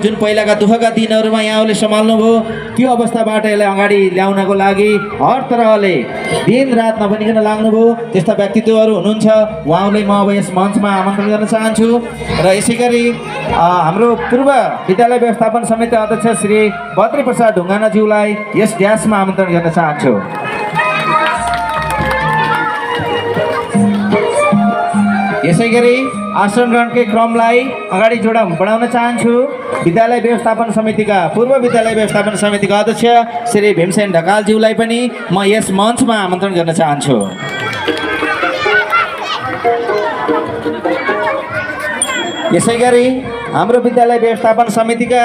जुन पहिलाका दुःखका दिनहरूमा यहाँले सम्हाल्नुभयो त्यो अवस्थाबाट यसलाई अगाडि ल्याउनको लागि हर तरहले दिन रात नभनिकन लाग्नुभयो त्यस्ता व्यक्तित्वहरू हुनुहुन्छ। उहाँहरूलाई म अब यस मञ्चमा आमन्त्रण गर्न चाहन्छु र यसै गरी हाम्रो पूर्व विद्यालय व्यवस्थापन समिति अध्यक्ष श्री बद्री प्रसाद ढुङ्गानाज्यूलाई यस ड्यासमा आमन्त्रण गर्न चाहन्छु। यसै गरी आसन ग्रहणकै क्रमलाई अगाडि बढाउन चाहन्छु। विद्यालय व्यवस्थापन समितिका पूर्व विद्यालय व्यवस्थापन समितिका अध्यक्ष श्री भीमसेन ढकालज्यूलाई पनि म यस मञ्चमा आमन्त्रण गर्न चाहन्छु। यसै गरी हाम्रो विद्यालय व्यवस्थापन समितिका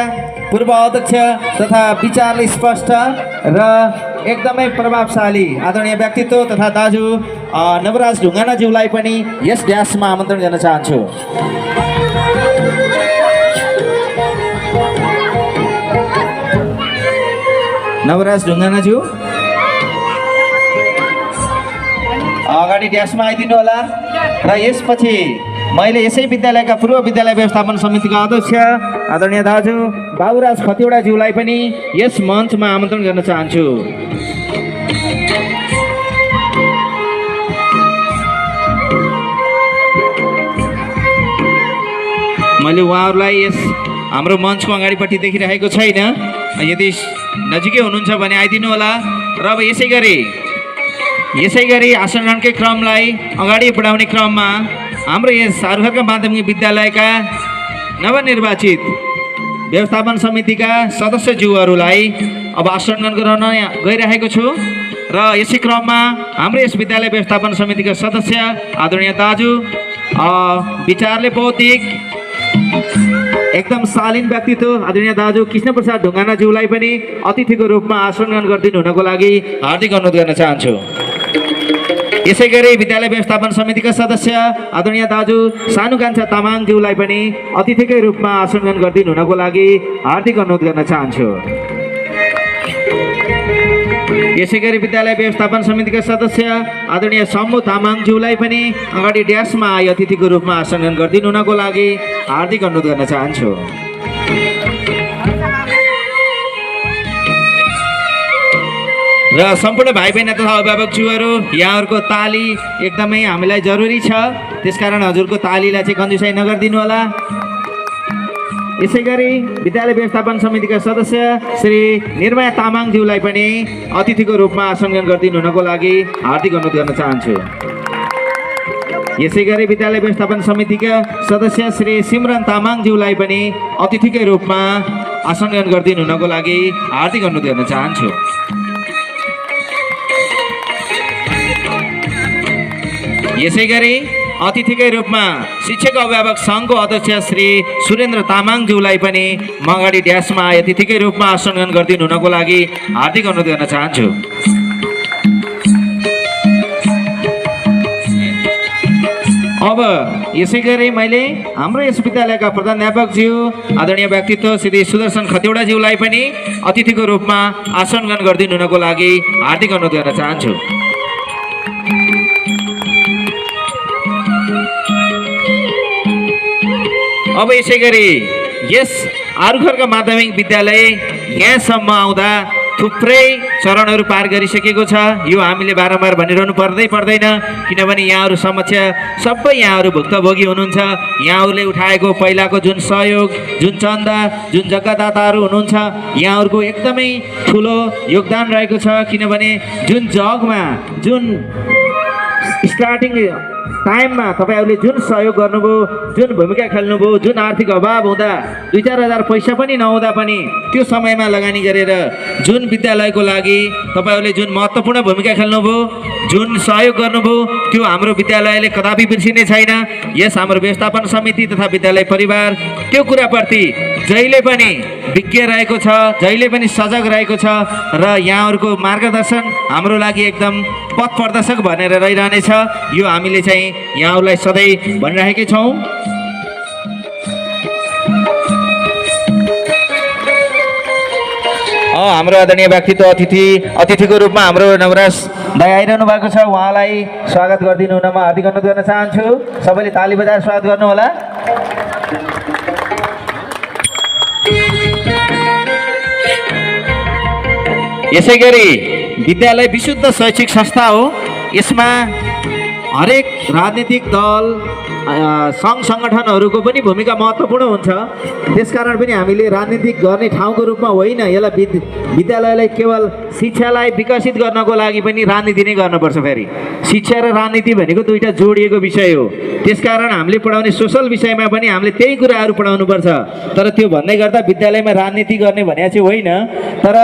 पूर्व अध्यक्ष तथा विचारले स्पष्ट र एकदमै प्रभावशाली आदरणीय व्यक्तित्व तथा दाजु नवराज ढुङ्गानाज्यूलाई पनि यस ड्यासमा आमन्त्रण गर्न चाहन्छु। नवराज ढुङ्गानाज्यू अगाडि ड्यासमा आइदिनु होला र यसपछि मैले यसै विद्यालयका पूर्व विद्यालय व्यवस्थापन समितिका अध्यक्ष आदरणीय दाजु बाबुराज खतिवडाज्यूलाई पनि यस मञ्चमा आमन्त्रण गर्न चाहन्छु। मैले उहाँहरूलाई यस हाम्रो मञ्चको अगाडिपट्टि देखिरहेको छैन, यदि नजिकै हुनुहुन्छ भने आइदिनु होला र अब यसै गरी आसन ग्रहणकै क्रमलाई अगाडि बढाउने क्रममा हाम्रो यस सारुखर्क माध्यमिक विद्यालयका नवनिर्वाचित व्यवस्थापन समितिका सदस्यज्यूहरूलाई अब आसन ग्रहण गराउन गइरहेको छु र यसै क्रममा हाम्रो यस विद्यालय व्यवस्थापन समितिका सदस्य आदरणीय दाजु विचारले बौद्धिक एकदम शालीन व्यक्तित्व आदरणीय दाजु कृष्ण प्रसाद ढुङ्गानाज्यूलाई पनि अतिथिको रूपमा आसन ग्रहण गरिदिनु हुनको लागि हार्दिक अनुरोध गर्न चाहन्छु। यसै गरी विद्यालय व्यवस्थापन समितिका सदस्य आदरणीय दाजु सानुकान्छा तामाङज्यूलाई पनि अतिथिकै रूपमा आसन ग्रहण गरिदिनु हुनको लागि हार्दिक अनुरोध गर्न चाहन्छु। यसै गरी विद्यालय व्यवस्थापन समितिका सदस्य आदरणीय सम्मु तामाङज्यूलाई पनि अगाडि ड्यासमा आई अतिथिको रूपमा आसन ग्रहण गरिदिनु हुनको लागि हार्दिक अनुरोध गर्न चाहन्छु। र सम्पूर्ण भाइ बहिनी तथा अभिभावकज्यूहरू यहाँहरूको ताली एकदमै हामीलाई जरुरी छ, त्यसकारण हजुरको तालीलाई चाहिँ कन्जुसाइ नगरिदिनु होला। यसै गरी विद्यालय व्यवस्थापन समितिका सदस्य श्री निर्मया तामाङज्यूलाई पनि अतिथिको रूपमा आसन ग्रहण गरिदिनु हुनको लागि हार्दिक अनुरोध गर्न चाहन्छु। यसै गरी विद्यालय व्यवस्थापन समितिका सदस्य श्री सिमरन तामाङज्यूलाई पनि अतिथिकै रूपमा आसन ग्रहण गरिदिनु हुनको लागि हार्दिक अनुरोध गर्न चाहन्छु। यसै गरी अतिथिकै रूपमा शिक्षक अभिभावक सङ्घको अध्यक्ष श्री सुरेन्द्र तामाङज्यूलाई पनि म अगाडि ड्यासमा अतिथिकै रूपमा आसन ग्रहण गरिदिनु हुनको लागि हार्दिक अनुरोध गर्न चाहन्छु। अब यसै गरी मैले हाम्रो यस विद्यालयका प्रधानाध्यापकज्यू आदरणीय व्यक्तित्व श्री सुदर्शन खतिवडाज्यूलाई पनि अतिथिको रूपमा आसन ग्रहण गरिदिनु हुनको लागि हार्दिक अनुरोध गर्न चाहन्छु। अब यसै गरी यस आरुखर्क माध्यमिक विद्यालय यहाँसम्म आउँदा थुप्रै चरणहरू पार गरिसकेको छ। यो हामीले बारम्बार भनिरहनु पर्दैन, किनभने यहाँहरू समक्ष सबै यहाँहरू भुक्तभोगी हुनुहुन्छ। यहाँहरूले उठाएको पहिलाको जुन सहयोग, जुन चन्दा, जुन जग्गादाताहरू हुनुहुन्छ, यहाँहरूको एकदमै ठुलो योगदान रहेको छ। किनभने जुन जगमा, जुन स्टार्टिङ टाइममा तपाईँहरूले जुन सहयोग गर्नुभयो, जुन भूमिका खेल्नुभयो, जुन आर्थिक अभाव हुँदा 2-4 हजार पैसा पनि नहुँदा पनि त्यो समयमा लगानी गरेर जुन विद्यालयको लागि तपाईँहरूले जुन महत्त्वपूर्ण भूमिका खेल्नुभयो, जुन सहयोग गर्नुभयो, त्यो हाम्रो विद्यालयले कदापि बिर्सिने छैन। यस हाम्रो व्यवस्थापन समिति तथा विद्यालय परिवार त्यो कुराप्रति जहिले पनि विज्ञ रहेको छ, जहिले पनि सजग रहेको छ र यहाँहरूको मार्गदर्शन हाम्रो लागि एकदम पथ प्रदर्शक भनेर रहिरहनेछ। यो हामीले चाहिँ यहाँहरूलाई सधैँ भनिरहेकै छौँ। हाम्रो आदरणीय व्यक्तित्व अतिथिको रूपमा हाम्रो नवराज दाइ आइरहनु भएको छ, उहाँलाई स्वागत गरिदिनु हुन म हार्दिक अनुरोध गर्न चाहन्छु। सबैले ताली बजाएर स्वागत गर्नु होला। यसै गरी विद्यालय विशुद्ध शैक्षिक संस्था हो। यसमा हरेक राजनीतिक दल सङ्घ सङ्गठनहरूको पनि भूमिका महत्त्वपूर्ण हुन्छ। त्यसकारण पनि हामीले राजनीतिक गर्ने ठाउँको रूपमा होइन, यसलाई विद्यालयलाई केवल शिक्षालाई विकसित गर्नको लागि पनि राजनीति नै गर्नुपर्छ। फेरि शिक्षा र राजनीति भनेको दुईवटा जोडिएको विषय हो। त्यसकारण हामीले पढाउने सोसल विषयमा पनि हामीले त्यही कुराहरू पढाउनुपर्छ। तर त्यो भन्दै गर्दा विद्यालयमा राजनीति गर्ने भने चाहिँ होइन, तर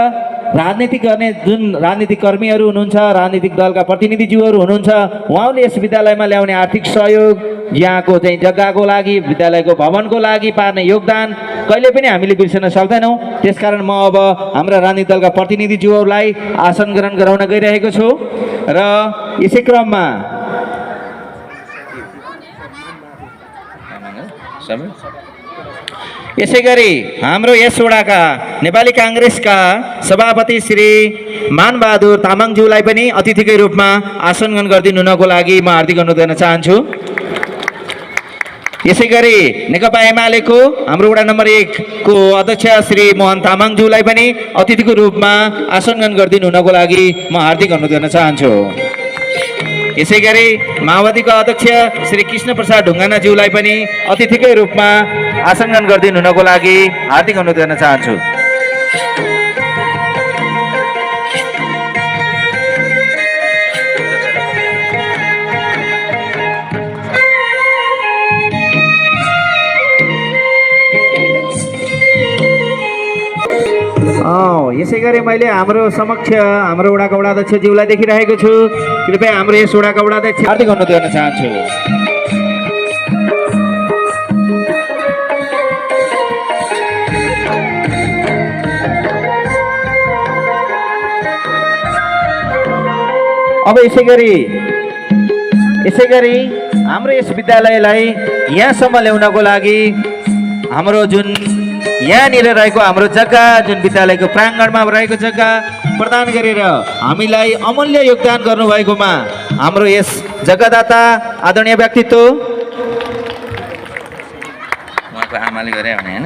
राजनीति गर्ने जुन राजनीतिक कर्मीहरू हुनुहुन्छ, राजनीतिक दलका प्रतिनिधिज्यूहरू हुनुहुन्छ, उहाँले यस विद्यालयमा ल्याउने आर्थिक सहयोग, यहाँको चाहिँ जग्गाको लागि, विद्यालयको भवनको लागि पार्ने योगदान कहिले पनि हामीले बिर्सन सक्दैनौँ। त्यसकारण म अब हाम्रा राजनीतिक दलका प्रतिनिधिज्यूहरूलाई आसन ग्रहण गराउन गइरहेको छु र यसै क्रममा यसै गरी हाम्रो यस वडाका नेपाली काङ्ग्रेसका सभापति श्री मानबहादुर तामाङज्यूलाई पनि अतिथिकै रूपमा आसन ग्रहण गरिदिनु हुनको लागि म हार्दिक अनुरोध गर्न चाहन्छु। यसै गरी नेकपा एमालेको हाम्रो वडा नम्बर 1 को अध्यक्ष श्री मोहन तामाङज्यूलाई पनि अतिथिको रूपमा आसन ग्रहण गरिदिनु हुनको लागि म हार्दिक अनुरोध गर्न चाहन्छु। यसै गरी माओवादीका अध्यक्ष श्री कृष्ण प्रसाद ढुङ्गानाज्यूलाई पनि अतिथिकै रूपमा आसन ग्रहण गरिदिनु हुनको लागि हार्दिक अनुरोध गर्न चाहन्छु। यसै गरी मैले हाम्रो समक्ष हाम्रो वडाका वडाध्यक्षज्यूलाई देखिरहेको छु। कृपया हाम्रो यस वडाका वडाध्यक्ष हार्दिक अनुरोध गर्न चाहन्छु। अब यसै गरी हाम्रो यस विद्यालयलाई यहाँसम्म ल्याउनको लागि हाम्रो जुन यहाँनिर रहेको हाम्रो जग्गा, जुन विद्यालयको प्राङ्गणमा रहेको जग्गा प्रदान गरेर हामीलाई अमूल्य योगदान गर्नुभएकोमा हाम्रो यस जग्गादाता आदरणीय व्यक्तित्व उहाँको आमाले गरे भने हैन,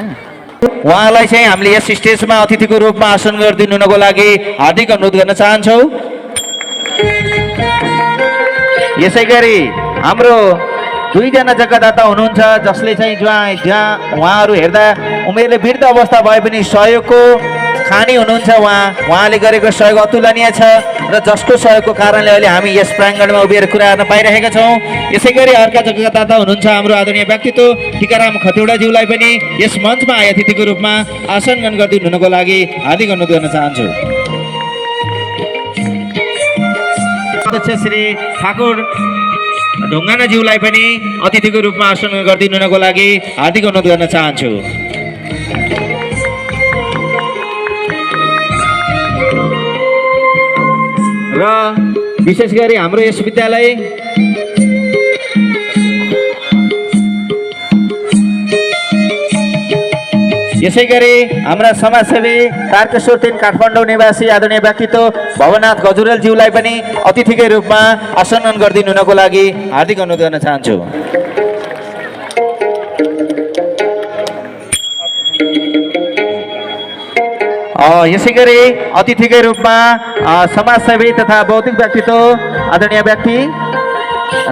उहाँलाई चाहिँ हामीले यस स्टेजमा अतिथिको रूपमा आसन गरिदिनु हुनको लागि हार्दिक अनुरोध गर्न चाहन्छौँ। यसै गरी हाम्रो दुईजना जग्गादाता हुनुहुन्छ जसले चाहिँ जहाँ उहाँहरू हेर्दा उमेरले वृद्ध अवस्था भए पनि सहयोगको खानी हुनुहुन्छ। उहाँले गरेको सहयोग अतुलनीय छ र जसको सहयोगको कारणले अहिले हामी यस प्राङ्गणमा उभिएर कुरा गर्न पाइरहेका छौँ। यसै गरी अर्का जग्गादाता हुनुहुन्छ हाम्रो आदरणीय व्यक्तित्व टीकाराम खतिवडाज्यूलाई पनि यस मञ्चमा अतिथिको रूपमा आसन ग्रहण गरिदिनु हुनको लागि हार्दिक अनुरोध गर्न चाहन्छु। अध्यक्ष श्री ठाकुर ढुङ्गानाज्यूलाई पनि अतिथिको रूपमा आसन गरिदिनु हुनको लागि हार्दिक अनुरोध गर्न चाहन्छु। र विशेष गरी हाम्रो यस विद्यालय यसै गरी हाम्रा समाजसेवी तारकेश्वर 3 काठमाडौँ निवासी आदरणीय व्यक्तित्व भवनाथ गजुरेलज्यूलाई पनि अतिथिकै रूपमा आसन ग्रहण गरिदिनु हुनको लागि हार्दिक अनुरोध गर्न चाहन्छु। यसै गरी अतिथिकै रूपमा समाजसेवी तथा बौद्धिक व्यक्तित्व आदरणीय व्यक्ति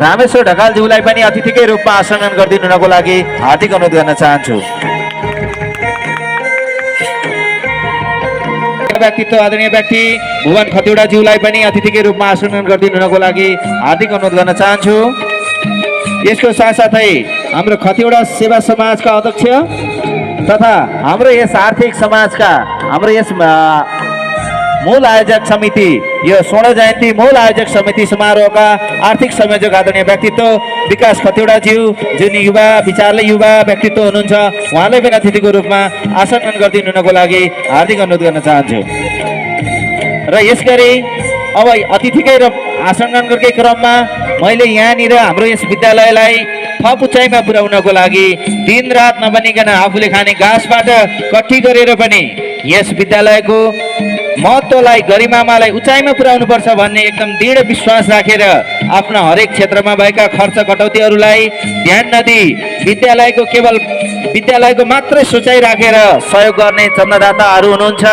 रामेश्वर ढकालज्यूलाई पनि अतिथिकै रूपमा आसन ग्रहण गरिदिनु हुनको लागि हार्दिक अनुरोध गर्न चाहन्छु। व्यक्तित्व आदरणीय व्यक्ति भुवन खतिवडाज्यूलाई पनि अतिथिकै रूपमा आसन ग्रहण गरिदिनु हुनको लागि हार्दिक अनुरोध गर्न चाहन्छु। यसको साथसाथै हाम्रो खतिवडा सेवा समाजका अध्यक्ष तथा हाम्रो यस आर्थिक समाजका हाम्रो यस मूल आयोजक समिति, यो स्वर्ण जयन्ती मूल आयोजक समिति समारोहका आर्थिक संयोजक आदरणीय व्यक्तित्व विकास खतिवडाज्यू जुन युवा विचारले युवा व्यक्तित्व हुनुहुन्छ, उहाँलाई पनि अतिथिको रूपमा आसन ग्रहण गरिदिनु हुनको लागि हार्दिक अनुरोध गर्न चाहन्छु। र यसगरी अब अतिथिकै आसन ग्रहण गरेकै क्रममा मैले यहाँनिर हाम्रो यस विद्यालयलाई थप उचाइमा पुर्याउनको लागि दिनरात नबनिकन आफूले खाने घाँसबाट कट्ठी गरेर पनि यस विद्यालयको महत्त्वलाई गरिमामालाई उचाइमा पुर्याउनुपर्छ भन्ने एकदम दृढ विश्वास राखेर आफ्ना हरेक क्षेत्रमा भएका खर्च कटौतीहरूलाई ध्यान नदिई विद्यालयको मात्रै सोचाइ राखेर सहयोग गर्ने चन्दादाताहरू हुनुहुन्छ।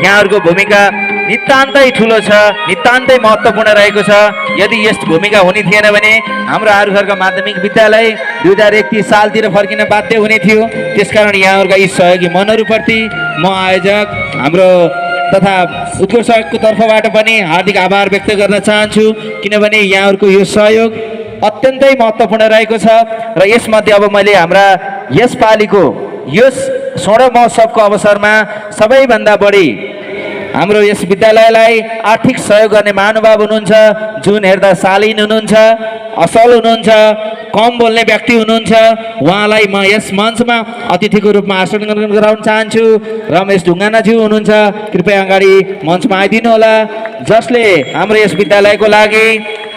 यहाँहरूको भूमिका नितान्तै ठुलो छ, नितान्तै महत्त्वपूर्ण रहेको छ। यदि यस भूमिका हुने थिएन भने हाम्रो आरुखर्क माध्यमिक विद्यालय 2031 सालतिर फर्किन बाध्य हुने थियो। त्यसकारण यहाँहरूका यी सहयोगी मनहरूप्रति म आयोजक हाम्रो तथा उत्कर्षको तर्फबाट पनि हार्दिक आभार व्यक्त गर्न चाहन्छु, किनभने यहाँहरूको यो सहयोग अत्यन्तै महत्त्वपूर्ण रहेको छ। र यसमध्ये अब मैले हाम्रा यसपालिको यस स्वर्ण महोत्सवको अवसरमा सबैभन्दा बढी हाम्रो यस विद्यालयलाई आर्थिक सहयोग गर्ने महानुभाव हुनुहुन्छ, जुन हेर्दा शालीन हुनुहुन्छ, असल हुनुहुन्छ, कम बोल्ने व्यक्ति हुनुहुन्छ। उहाँलाई म यस मञ्चमा अतिथिको रूपमा आसन ग्रहण गराउन चाहन्छु। रमेश ढुङ्गानाज्यू हुनुहुन्छ, कृपया अगाडि मञ्चमा आइदिनु होला, जसले हाम्रो यस विद्यालयको लागि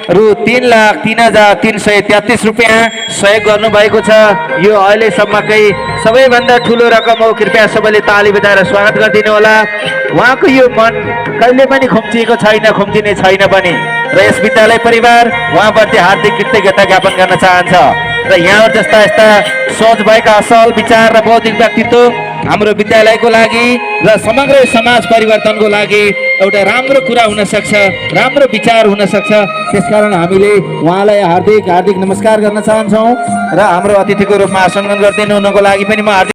रु 3,03,333 रुपियाँ सहयोग गर्नुभएको छ। यो अहिलेसम्मकै सबैभन्दा ठुलो रकम हो। कृपया सबैले ताली बजाएर स्वागत गरिदिनु होला। उहाँको यो मन कहिले पनि खुम्चिएको छैन, खुम्चिने छैन पनि। र यस विद्यालय परिवार उहाँप्रति हार्दिक कृतज्ञता ज्ञापन गर्न चाहन्छ। र यहाँहरू जस्ता यस्ता सोच भएका असल विचार र बौद्धिक व्यक्तित्व हाम्रो विद्यालयको लागि र समग्र समाज परिवर्तनको लागि एउटा राम्रो कुरा हुन सक्छ, राम्रो विचार हुन सक्छ। त्यसकारण हामीले उहाँलाई हार्दिक हार्दिक नमस्कार गर्न चाहन्छौँ। र हाम्रो अतिथिको रूपमा आसन ग्रहण गरिदिनु हुनको लागि पनि म हार्दिक